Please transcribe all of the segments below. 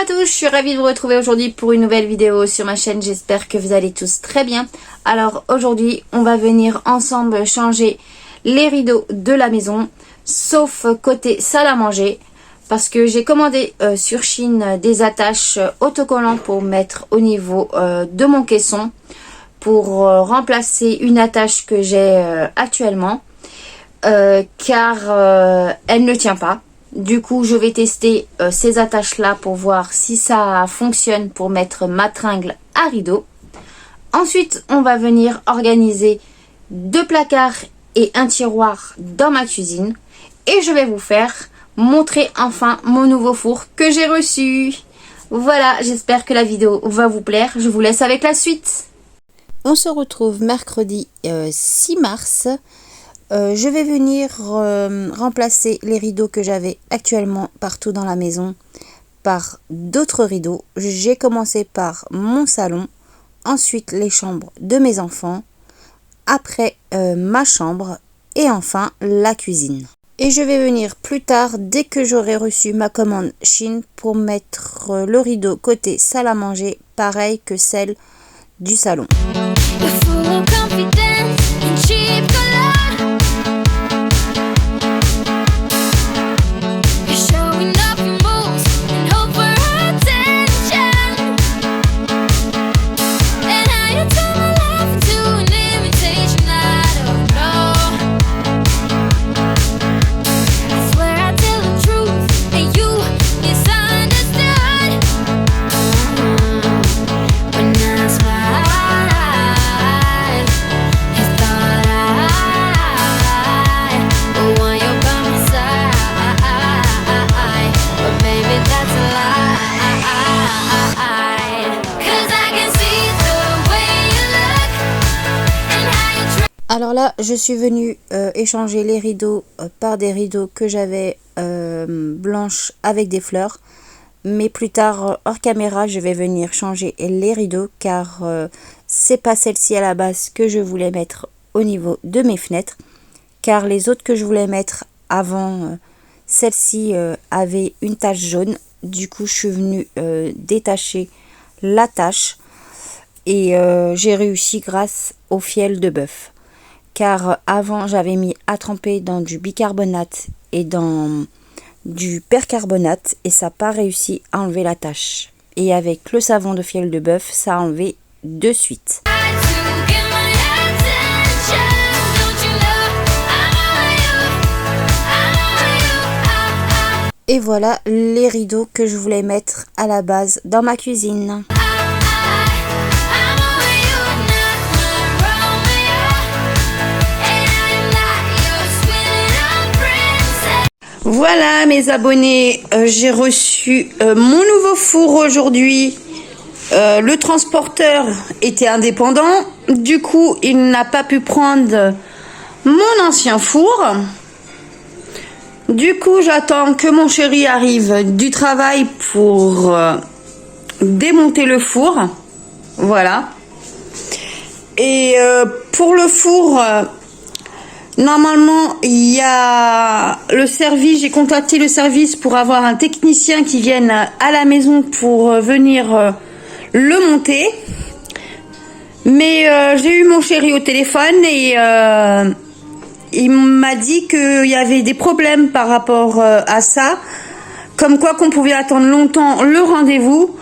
à tous, je suis ravie de vous retrouver aujourd'hui pour une nouvelle vidéo sur ma chaîne. J'espère que vous allez tous très bien. Alors aujourd'hui, on va venir ensemble changer les rideaux de la maison, sauf côté salle à manger, parce que j'ai commandé sur Chine des attaches autocollantes pour mettre au niveau de mon caisson, pour remplacer une attache que j'ai actuellement, car elle ne tient pas. Du coup, je vais tester ces attaches-là pour voir si ça fonctionne pour mettre ma tringle à rideau. Ensuite, on va venir organiser 2 placards et un tiroir dans ma cuisine. Et je vais vous faire montrer enfin mon nouveau four que j'ai reçu. Voilà, j'espère que la vidéo va vous plaire. Je vous laisse avec la suite. On se retrouve mercredi 6 mars. Je vais venir remplacer les rideaux que j'avais actuellement partout dans la maison par d'autres rideaux. J'ai commencé par mon salon, ensuite les chambres de mes enfants, après ma chambre et enfin la cuisine. Et je vais venir plus tard, dès que j'aurai reçu ma commande Chine, pour mettre le rideau côté salle à manger, pareil que celle du salon. Alors là, je suis venue échanger les rideaux par des rideaux que j'avais blanches avec des fleurs. Mais plus tard, hors caméra, je vais venir changer les rideaux, car c'est pas celle-ci à la base que je voulais mettre au niveau de mes fenêtres. Car les autres que je voulais mettre avant, celle-ci avait une tache jaune. Du coup, je suis venue détacher la tache. Et j'ai réussi grâce au fiel de bœuf. Car avant, j'avais mis à tremper dans du bicarbonate et dans du percarbonate et ça n'a pas réussi à enlever la tache. Et avec le savon de fiel de bœuf, ça a enlevé de suite. Et voilà les rideaux que je voulais mettre à la base dans ma cuisine. Voilà mes abonnés, j'ai reçu mon nouveau four aujourd'hui. Le transporteur était indépendant, du coup il n'a pas pu prendre mon ancien four. Du coup j'attends que mon chéri arrive du travail pour démonter le four. Voilà. Et pour le four... normalement, il y a le service, j'ai contacté le service pour avoir un technicien qui vienne à la maison pour venir le monter. Mais j'ai eu mon chéri au téléphone et il m'a dit qu'il y avait des problèmes par rapport à ça. Comme quoi qu'on pouvait attendre longtemps le rendez-vous.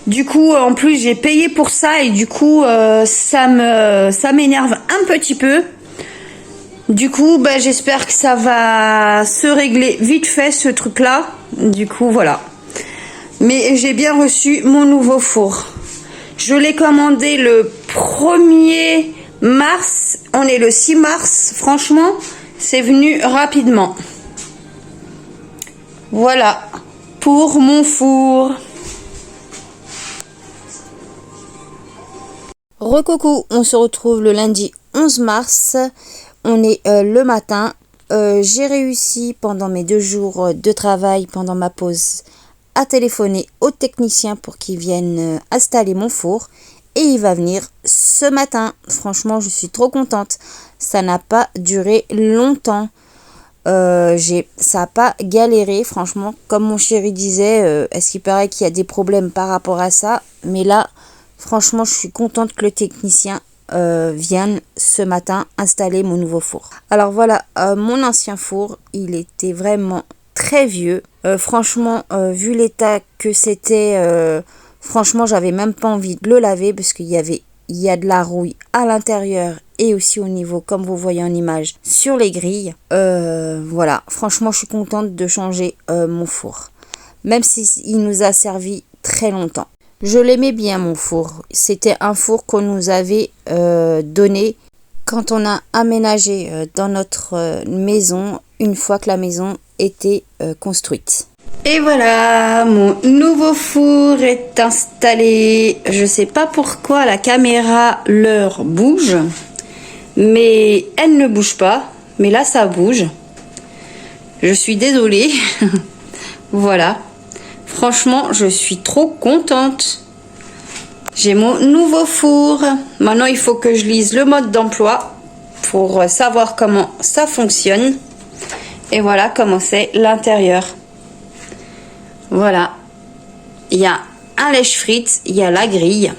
Du coup, en plus, j'ai payé pour ça et du coup, ça m'énerve un petit peu. Du coup, j'espère que ça va se régler vite fait ce truc-là. Du coup, voilà. Mais j'ai bien reçu mon nouveau four. Je l'ai commandé le 1er mars. On est le 6 mars. Franchement, c'est venu rapidement. Voilà pour mon four. Recoucou, on se retrouve le lundi 11 mars. On est le matin. J'ai réussi pendant mes 2 jours de travail, pendant ma pause, à téléphoner au technicien pour qu'il vienne installer mon four. Et il va venir ce matin. Franchement, je suis trop contente. Ça n'a pas duré longtemps. ça n'a pas galéré, franchement. Comme mon chéri disait, est-ce qu'il paraît qu'il y a des problèmes par rapport à ça? Mais là, franchement, je suis contente que le technicien vienne ce matin installer mon nouveau four. Alors voilà, mon ancien four, il était vraiment très vieux. Franchement, vu l'état que c'était, franchement, j'avais même pas envie de le laver parce qu'il y a de la rouille à l'intérieur et aussi au niveau, comme vous voyez en image, sur les grilles. Voilà, franchement, je suis contente de changer mon four. Même s'il nous a servi très longtemps. Je l'aimais bien, mon four. C'était un four qu'on nous avait donné quand on a aménagé dans notre maison, une fois que la maison était construite. Et voilà, mon nouveau four est installé. Je sais pas pourquoi la caméra leur bouge, mais elle ne bouge pas. Mais là, ça bouge. Je suis désolée. Voilà. Franchement, je suis trop contente. J'ai mon nouveau four. Maintenant, il faut que je lise le mode d'emploi pour savoir comment ça fonctionne. Et voilà comment c'est l'intérieur. Voilà. Il y a un lèche-frites, il y a la grille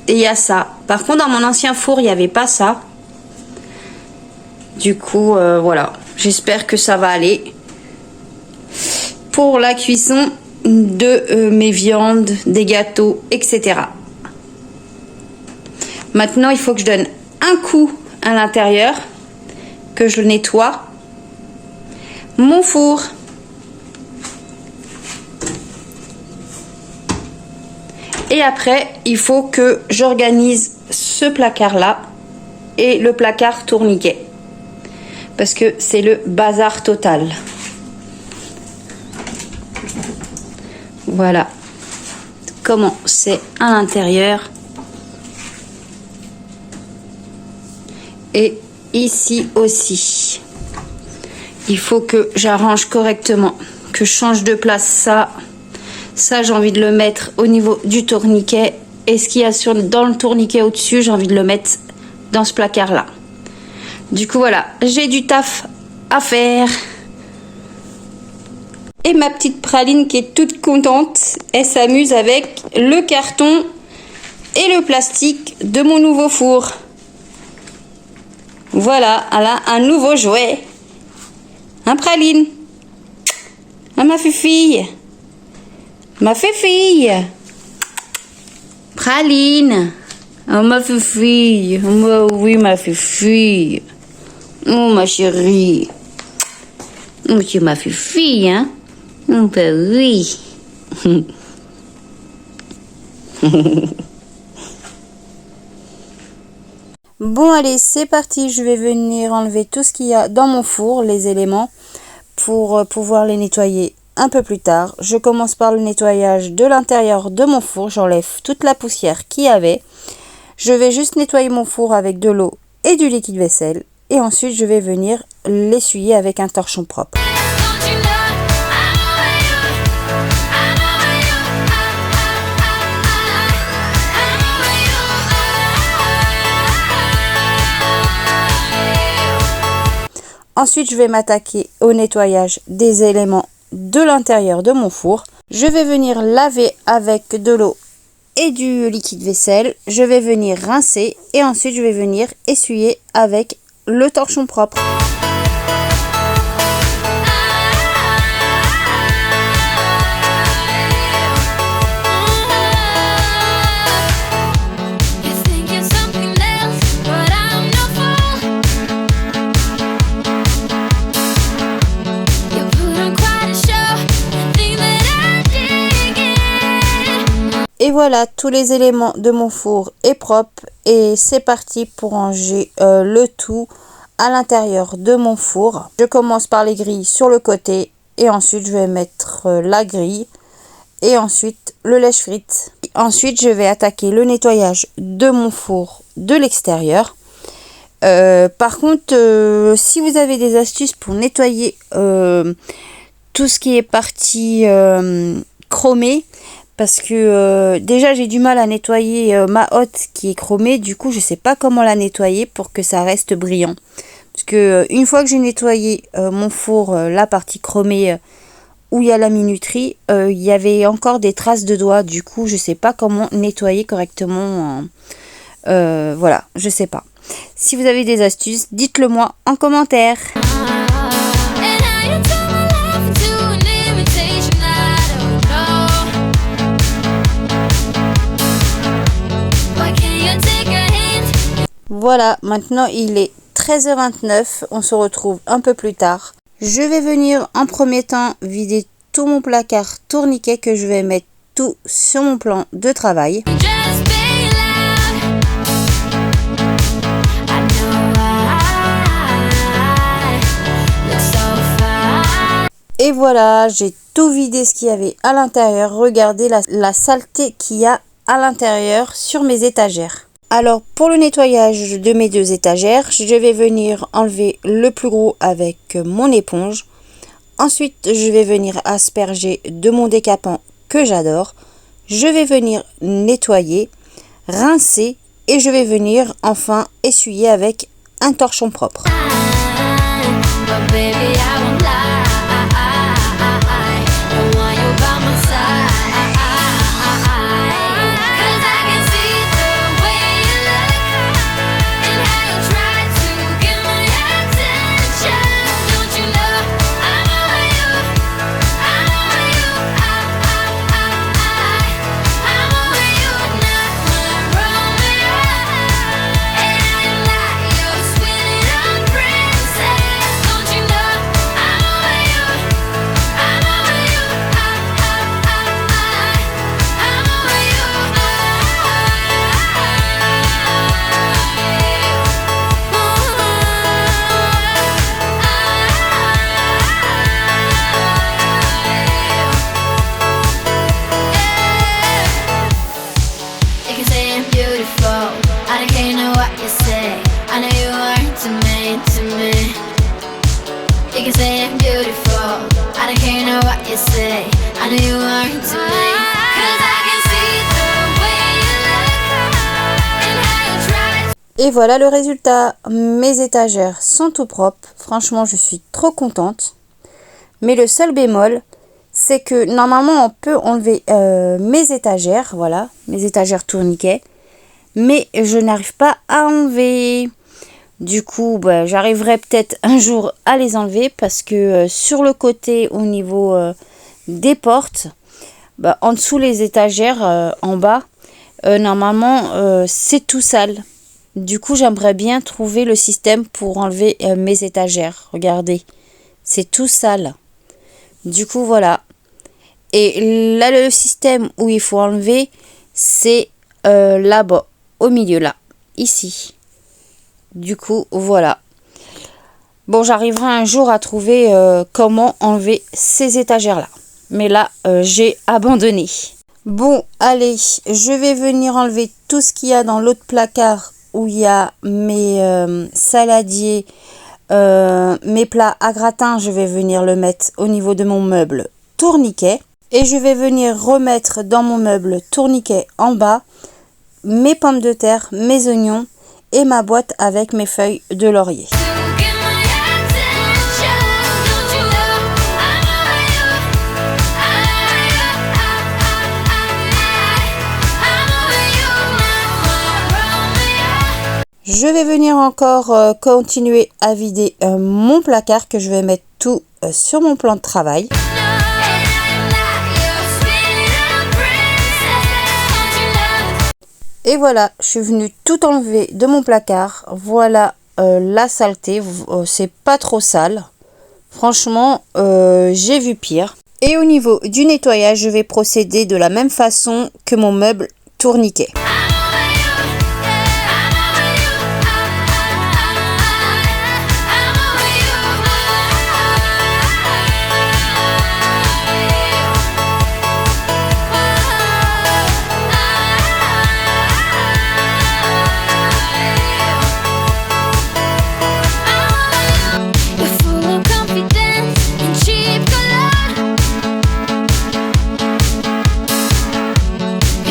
et il y a ça. Par contre, dans mon ancien four, il n'y avait pas ça. Du coup, voilà. J'espère que ça va aller pour la cuisson de mes viandes, des gâteaux, etc. Maintenant, il faut que je donne un coup à l'intérieur, que je nettoie mon four. Et après, il faut que j'organise ce placard-là et le placard tourniquet. Parce que c'est le bazar total. Voilà comment c'est à l'intérieur. Et ici aussi. Il faut que j'arrange correctement, que je change de place ça. Ça, j'ai envie de le mettre au niveau du tourniquet. Et ce qu'il y a dans le tourniquet au-dessus, j'ai envie de le mettre dans ce placard-là. Du coup, voilà, j'ai du taf à faire. Et ma petite praline qui est toute contente, elle s'amuse avec le carton et le plastique de mon nouveau four. Voilà, elle a un nouveau jouet. Un praline. Ah, ma fifille. Ma fifille. Praline. Oh, ma fifille. Oh, oui, ma fifille. Oh, ma chérie. Oh, tu ma fifille, hein? Oh, ben oui. Bon, allez, c'est parti. Je vais venir enlever tout ce qu'il y a dans mon four, les éléments, pour pouvoir les nettoyer un peu plus tard. Je commence par le nettoyage de l'intérieur de mon four. J'enlève toute la poussière qu'il y avait. Je vais juste nettoyer mon four avec de l'eau et du liquide vaisselle. Et ensuite, je vais venir l'essuyer avec un torchon propre. Ensuite, je vais m'attaquer au nettoyage des éléments de l'intérieur de mon four. Je vais venir laver avec de l'eau et du liquide vaisselle. Je vais venir rincer et ensuite je vais venir essuyer avec le torchon propre. Et voilà, tous les éléments de mon four est propre et c'est parti pour ranger le tout à l'intérieur de mon four. Je commence par les grilles sur le côté et ensuite je vais mettre la grille et ensuite le lèche-frites. Ensuite, je vais attaquer le nettoyage de mon four de l'extérieur. Par contre, si vous avez des astuces pour nettoyer tout ce qui est partie chromée, parce que déjà j'ai du mal à nettoyer ma hotte qui est chromée, du coup je sais pas comment la nettoyer pour que ça reste brillant. Parce que une fois que j'ai nettoyé mon four, la partie chromée où il y a la minuterie, il y avait encore des traces de doigts. Du coup, je sais pas comment nettoyer correctement. Voilà, je sais pas. Si vous avez des astuces, dites-le moi en commentaire. Voilà, maintenant il est 13h29, on se retrouve un peu plus tard. Je vais venir en premier temps vider tout mon placard tourniquet que je vais mettre tout sur mon plan de travail. Et voilà, j'ai tout vidé ce qu'il y avait à l'intérieur. Regardez la saleté qu'il y a à l'intérieur sur mes étagères. Alors pour le nettoyage de mes deux étagères, je vais venir enlever le plus gros avec mon éponge. Ensuite, je vais venir asperger de mon décapant que j'adore. Je vais venir nettoyer, rincer et je vais venir enfin essuyer avec un torchon propre. Et voilà le résultat, mes étagères sont tout propres, franchement je suis trop contente. Mais le seul bémol, c'est que normalement on peut enlever mes étagères, voilà, mes étagères tourniquets, mais je n'arrive pas à enlever. Du coup, j'arriverai peut-être un jour à les enlever parce que sur le côté, au niveau des portes, en dessous les étagères, en bas, normalement c'est tout sale. Du coup, j'aimerais bien trouver le système pour enlever mes étagères. Regardez, c'est tout sale. Du coup, voilà. Et là, le système où il faut enlever, c'est là-bas, au milieu, là, ici. Du coup, voilà. Bon, j'arriverai un jour à trouver comment enlever ces étagères-là. Mais là, j'ai abandonné. Bon, allez, je vais venir enlever tout ce qu'il y a dans l'autre placard où il y a mes saladiers, mes plats à gratin. Je vais venir le mettre au niveau de mon meuble tourniquet. Et je vais venir remettre dans mon meuble tourniquet en bas mes pommes de terre, mes oignons et ma boîte avec mes feuilles de laurier. Je vais venir encore continuer à vider mon placard que je vais mettre tout sur mon plan de travail. Et voilà, je suis venue tout enlever de mon placard. Voilà la saleté, c'est pas trop sale. Franchement, j'ai vu pire. Et au niveau du nettoyage, je vais procéder de la même façon que mon meuble tourniquet.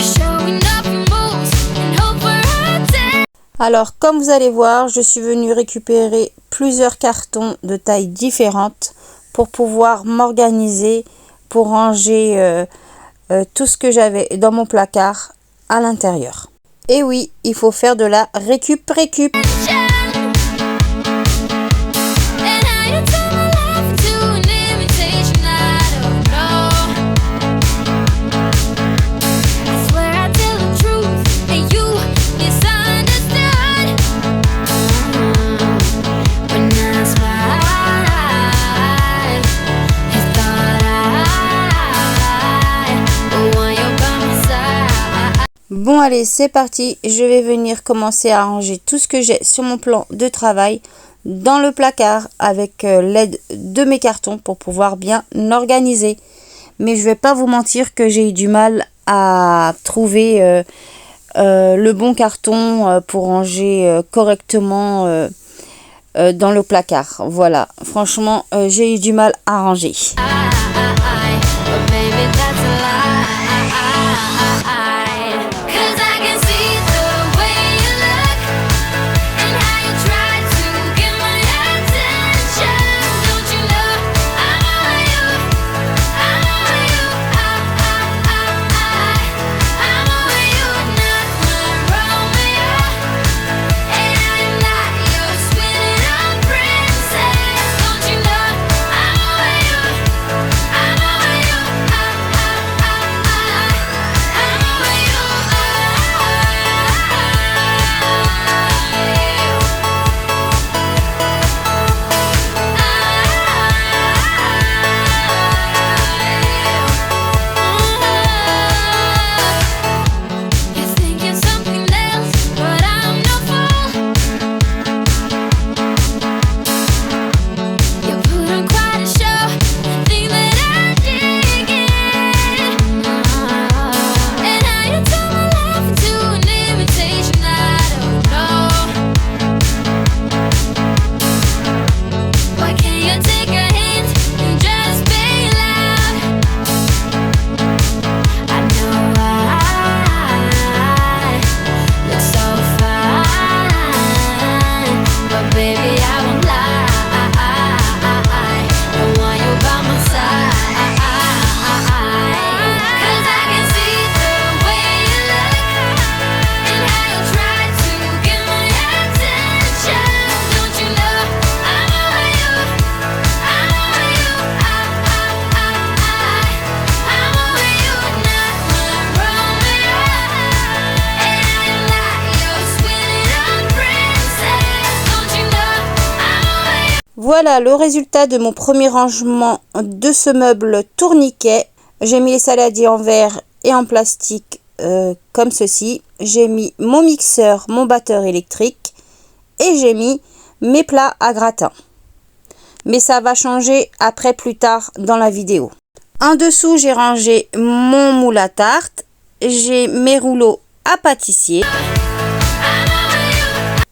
Showing up your moves. Alors, comme vous allez voir, je suis venue récupérer plusieurs cartons de tailles différentes pour pouvoir m'organiser, pour ranger tout ce que j'avais dans mon placard à l'intérieur. Et oui, il faut faire de la récup. Bon allez, c'est parti, je vais venir commencer à ranger tout ce que j'ai sur mon plan de travail dans le placard avec l'aide de mes cartons pour pouvoir bien organiser. Mais je vais pas vous mentir que j'ai eu du mal à trouver le bon carton pour ranger correctement dans le placard. Voilà, franchement, j'ai eu du mal à ranger. Voilà le résultat de mon premier rangement de ce meuble tourniquet. J'ai mis les saladiers en verre et en plastique comme ceci. J'ai mis mon mixeur, mon batteur électrique et j'ai mis mes plats à gratin. Mais ça va changer après plus tard dans la vidéo. En dessous, j'ai rangé mon moule à tarte. J'ai mes rouleaux à pâtissier.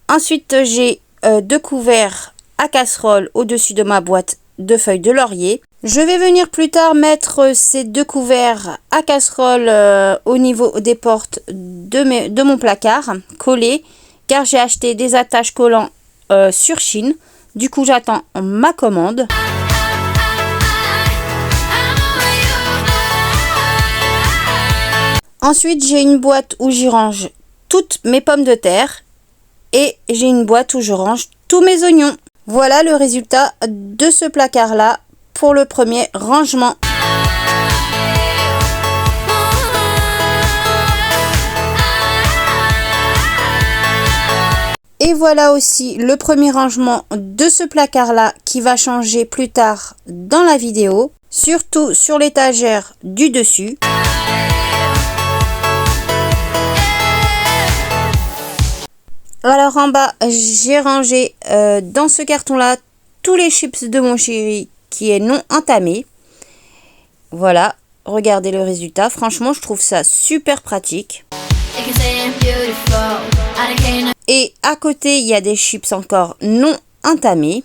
Ensuite, j'ai deux couverts à casserole au-dessus de ma boîte de feuilles de laurier. Je vais venir plus tard mettre ces deux couverts à casserole au niveau des portes de mon placard collés, car j'ai acheté des attaches collants sur Chine. Du coup, j'attends ma commande. Ensuite, j'ai une boîte où j'y range toutes mes pommes de terre et j'ai une boîte où je range tous mes oignons. Voilà le résultat de ce placard-là pour le premier rangement. Et voilà aussi le premier rangement de ce placard-là qui va changer plus tard dans la vidéo, surtout sur l'étagère du dessus. Alors en bas, j'ai rangé dans ce carton-là tous les chips de mon chéri qui est non entamé. Voilà, regardez le résultat. Franchement, je trouve ça super pratique. Et à côté, il y a des chips encore non entamés.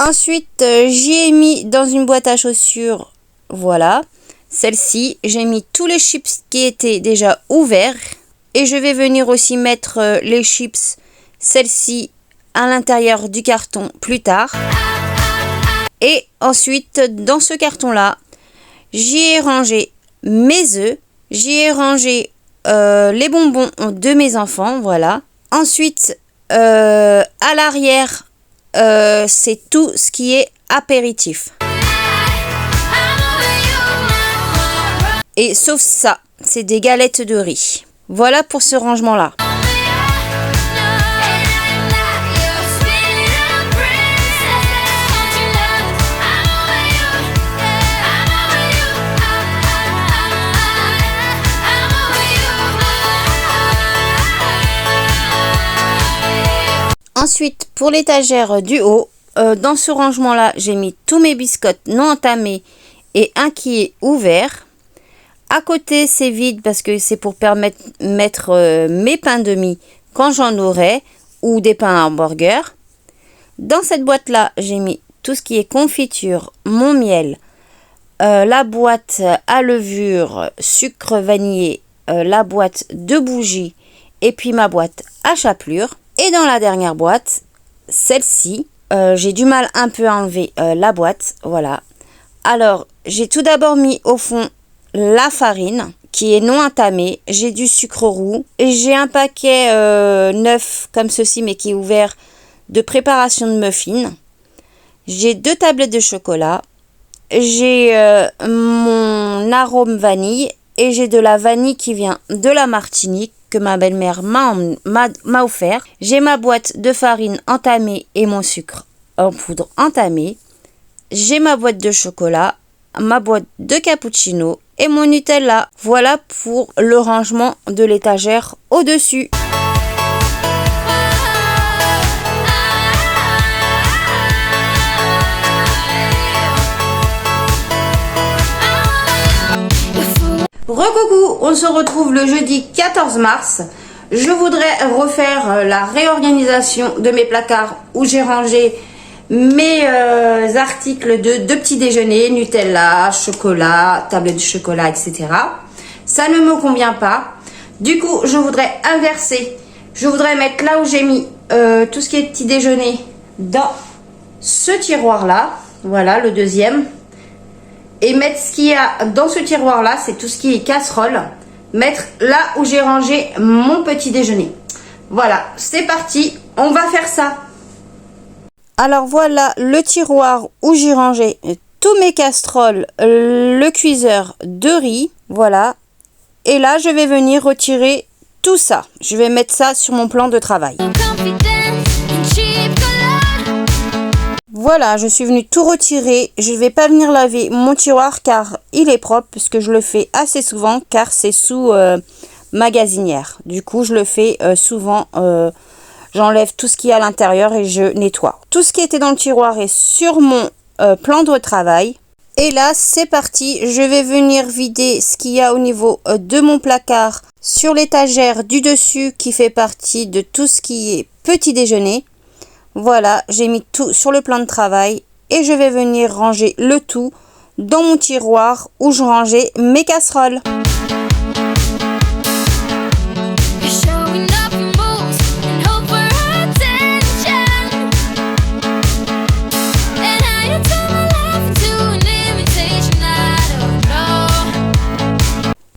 Ensuite, j'y ai mis dans une boîte à chaussures, voilà, celle-ci. J'ai mis tous les chips qui étaient déjà ouverts. Et je vais venir aussi mettre les chips, celle-ci, à l'intérieur du carton plus tard. Et ensuite, dans ce carton-là, j'y ai rangé mes œufs. J'y ai rangé les bonbons de mes enfants, voilà. Ensuite, à l'arrière, c'est tout ce qui est apéritif. Et sauf ça, c'est des galettes de riz. Voilà pour ce rangement-là. Ensuite, pour l'étagère du haut, dans ce rangement-là, j'ai mis tous mes biscottes non entamés et un qui est ouvert. À côté, c'est vide parce que c'est pour permettre mettre mes pains de mie quand j'en aurai ou des pains à hamburger. Dans cette boîte-là, j'ai mis tout ce qui est confiture, mon miel, la boîte à levure, sucre vanillé, la boîte de bougies et puis ma boîte à chapelure. Et dans la dernière boîte, celle-ci, j'ai du mal un peu à enlever la boîte, voilà. Alors, j'ai tout d'abord mis au fond la farine qui est non entamée, j'ai du sucre roux et j'ai un paquet neuf comme ceci mais qui est ouvert de préparation de muffins. J'ai 2 tablettes de chocolat, j'ai mon arôme vanille et j'ai de la vanille qui vient de la Martinique que ma belle-mère m'a offert. J'ai ma boîte de farine entamée et mon sucre en poudre entamé. J'ai ma boîte de chocolat, ma boîte de cappuccino et mon Nutella. Voilà pour le rangement de l'étagère au-dessus. Recoucou, on se retrouve le jeudi 14 mars. Je voudrais refaire la réorganisation de mes placards où j'ai rangé mes articles de petit déjeuner, Nutella, chocolat, tablette de chocolat, etc. Ça ne me convient pas. Du coup, je voudrais inverser. Je voudrais mettre là où j'ai mis tout ce qui est petit déjeuner dans ce tiroir-là. Voilà, le deuxième. Et mettre ce qu'il y a dans ce tiroir-là, c'est tout ce qui est casserole. Mettre là où j'ai rangé mon petit déjeuner. Voilà, c'est parti, on va faire ça. Alors voilà le tiroir où j'ai rangé tous mes casseroles, le cuiseur de riz, voilà. Et là, je vais venir retirer tout ça. Je vais mettre ça sur mon plan de travail. Voilà, je suis venue tout retirer. Je ne vais pas venir laver mon tiroir car il est propre puisque je le fais assez souvent car c'est sous magasinière. Du coup, je le fais souvent. J'enlève tout ce qu'il y a à l'intérieur et je nettoie. Tout ce qui était dans le tiroir est sur mon plan de travail. Et là, c'est parti. Je vais venir vider ce qu'il y a au niveau de mon placard sur l'étagère du dessus qui fait partie de tout ce qui est petit déjeuner. Voilà, j'ai mis tout sur le plan de travail et je vais venir ranger le tout dans mon tiroir où je rangeais mes casseroles.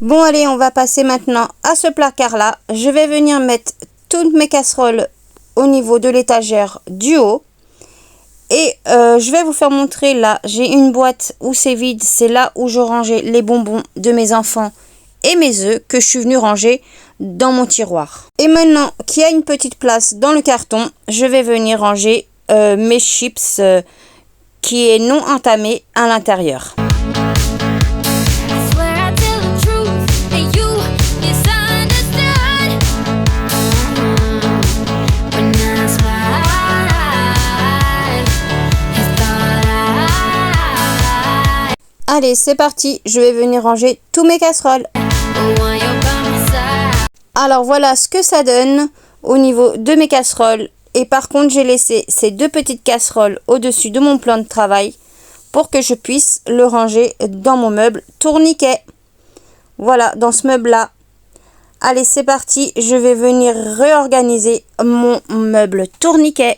Bon allez, on va passer maintenant à ce placard-là. Je vais venir mettre toutes mes casseroles au niveau de l'étagère du haut. Et je vais vous faire montrer là. J'ai une boîte où c'est vide. C'est là où je rangeais les bonbons de mes enfants et mes œufs que je suis venue ranger dans mon tiroir. Et maintenant qu'il y a une petite place dans le carton, je vais venir ranger mes chips qui est non entamé à l'intérieur. Allez, c'est parti, je vais venir ranger tous mes casseroles. Alors voilà ce que ça donne au niveau de mes casseroles Et par contre, j'ai laissé ces 2 petites casseroles au-dessus de mon plan de travail pour que je puisse le ranger dans mon meuble tourniquet. Voilà, dans ce meuble-là. Allez, c'est parti. Je vais venir réorganiser mon meuble tourniquet.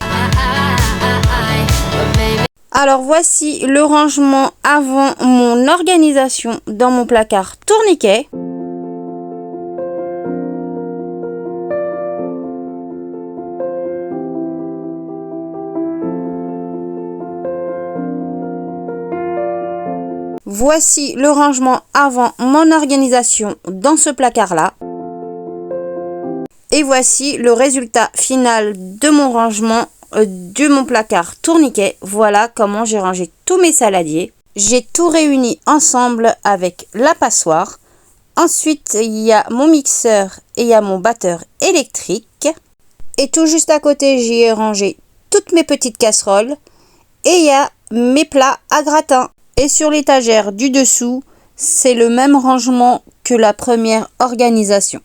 Alors, voici le rangement avant mon organisation dans mon placard tourniquet. Voici le rangement avant mon organisation dans ce placard-là. Et voici le résultat final de mon rangement de mon placard tourniquet. Voilà comment j'ai rangé tous mes saladiers. J'ai tout réuni ensemble avec la passoire. Ensuite, il y a mon mixeur et il y a mon batteur électrique. Et tout juste à côté, j'y ai rangé toutes mes petites casseroles. Et il y a mes plats à gratin. Et sur l'étagère du dessous, c'est le même rangement que la première organisation.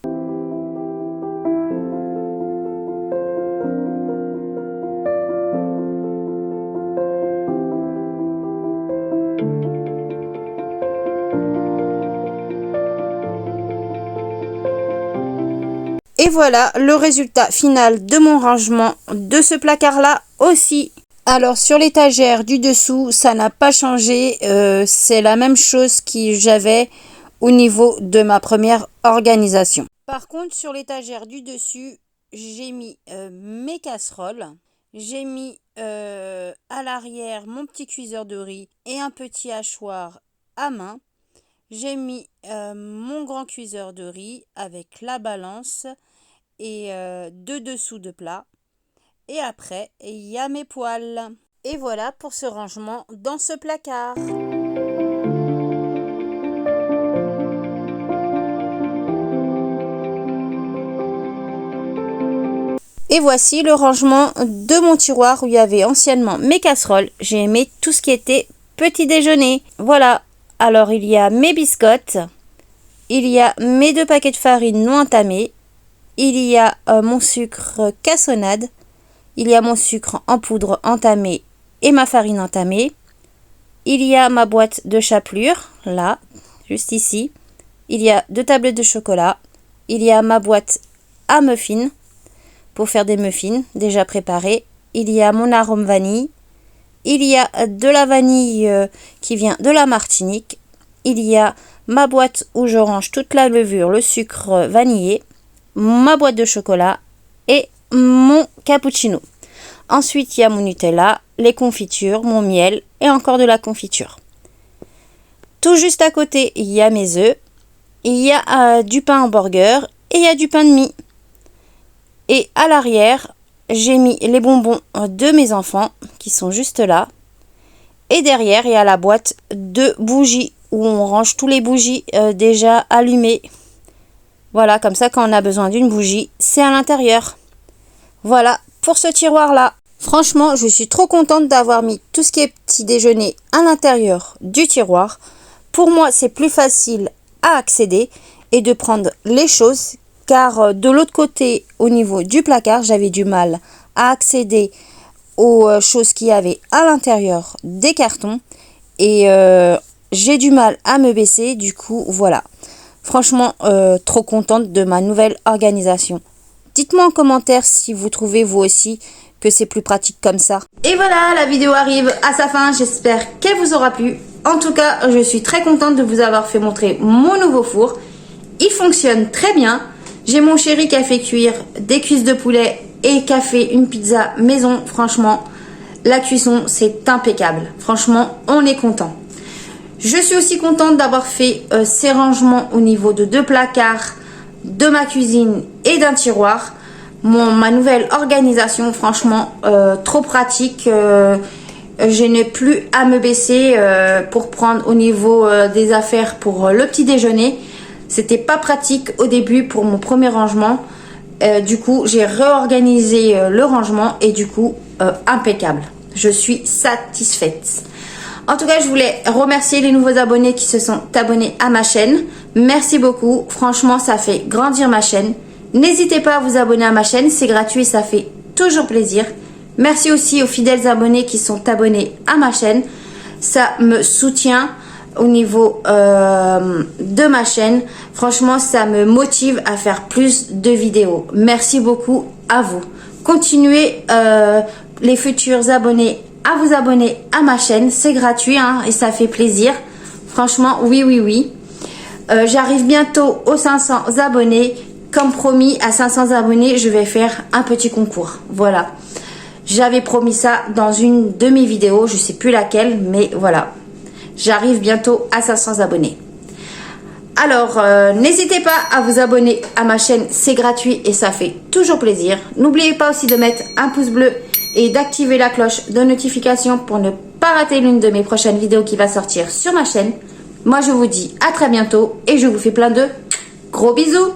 Et voilà le résultat final de mon rangement de ce placard-là aussi. Alors sur l'étagère du dessous, ça n'a pas changé, c'est la même chose que j'avais au niveau de ma première organisation. Par contre sur l'étagère du dessus, j'ai mis mes casseroles, j'ai mis à l'arrière mon petit cuiseur de riz et un petit hachoir à main, j'ai mis mon grand cuiseur de riz avec la balance et 2 dessous de plat. Et après, il y a mes poêles. Et voilà pour ce rangement dans ce placard. Et voici le rangement de mon tiroir où il y avait anciennement mes casseroles. J'ai mis tout ce qui était petit déjeuner. Voilà. Alors il y a mes biscottes. Il y a mes 2 paquets de farine non entamés. Il y a mon sucre cassonade. Il y a mon sucre en poudre entamé et ma farine entamée. Il y a ma boîte de chapelure, là, juste ici. Il y a 2 tablettes de chocolat. Il y a ma boîte à muffins pour faire des muffins déjà préparés. Il y a mon arôme vanille. Il y a de la vanille qui vient de la Martinique. Il y a ma boîte où je range toute la levure, le sucre vanillé, ma boîte de chocolat et mon cappuccino. Ensuite, il y a mon Nutella, les confitures, mon miel et encore de la confiture. Tout juste à côté, il y a mes œufs, il y a du pain hamburger et il y a du pain de mie. Et à l'arrière, j'ai mis les bonbons de mes enfants qui sont juste là. Et derrière, il y a la boîte de bougies où on range tous les bougies déjà allumées. Voilà, comme ça, quand on a besoin d'une bougie, c'est à l'intérieur. Voilà pour ce tiroir-là. Franchement, je suis trop contente d'avoir mis tout ce qui est petit déjeuner à l'intérieur du tiroir. Pour moi, c'est plus facile à accéder et de prendre les choses, car de l'autre côté, au niveau du placard, j'avais du mal à accéder aux choses qu'il y avait à l'intérieur des cartons et j'ai du mal à me baisser. Du coup, voilà. Franchement, trop contente de ma nouvelle organisation. Dites-moi en commentaire si vous trouvez vous aussi que c'est plus pratique comme ça. Et voilà, la vidéo arrive à sa fin. J'espère qu'elle vous aura plu. En tout cas, je suis très contente de vous avoir fait montrer mon nouveau four. Il fonctionne très bien. J'ai mon chéri qui a fait cuire des cuisses de poulet et qui a fait une pizza maison. Franchement, la cuisson, c'est impeccable. Franchement, on est content. Je suis aussi contente d'avoir fait ces rangements au niveau de 2 placards, de ma cuisine et d'un tiroir. Ma nouvelle organisation, franchement, trop pratique. Je n'ai plus à me baisser pour prendre au niveau des affaires pour le petit déjeuner. C'était pas pratique au début pour mon premier rangement. Du coup, j'ai réorganisé le rangement et du coup, impeccable. Je suis satisfaite. En tout cas, je voulais remercier les nouveaux abonnés qui se sont abonnés à ma chaîne. Merci beaucoup. Franchement, ça fait grandir ma chaîne. N'hésitez pas à vous abonner à ma chaîne. C'est gratuit et ça fait toujours plaisir. Merci aussi aux fidèles abonnés qui sont abonnés à ma chaîne. Ça me soutient au niveau de ma chaîne. Franchement, ça me motive à faire plus de vidéos. Merci beaucoup à vous. Continuez les futurs abonnés à vous abonner à ma chaîne. C'est gratuit hein, et ça fait plaisir. Franchement, oui. J'arrive bientôt aux 500 abonnés. Comme promis, à 500 abonnés, je vais faire un petit concours. Voilà. J'avais promis ça dans une de mes vidéos. Je ne sais plus laquelle, mais voilà. J'arrive bientôt à 500 abonnés. Alors, n'hésitez pas à vous abonner à ma chaîne. C'est gratuit et ça fait toujours plaisir. N'oubliez pas aussi de mettre un pouce bleu et d'activer la cloche de notification pour ne pas rater l'une de mes prochaines vidéos qui va sortir sur ma chaîne. Moi, je vous dis à très bientôt et je vous fais plein de gros bisous.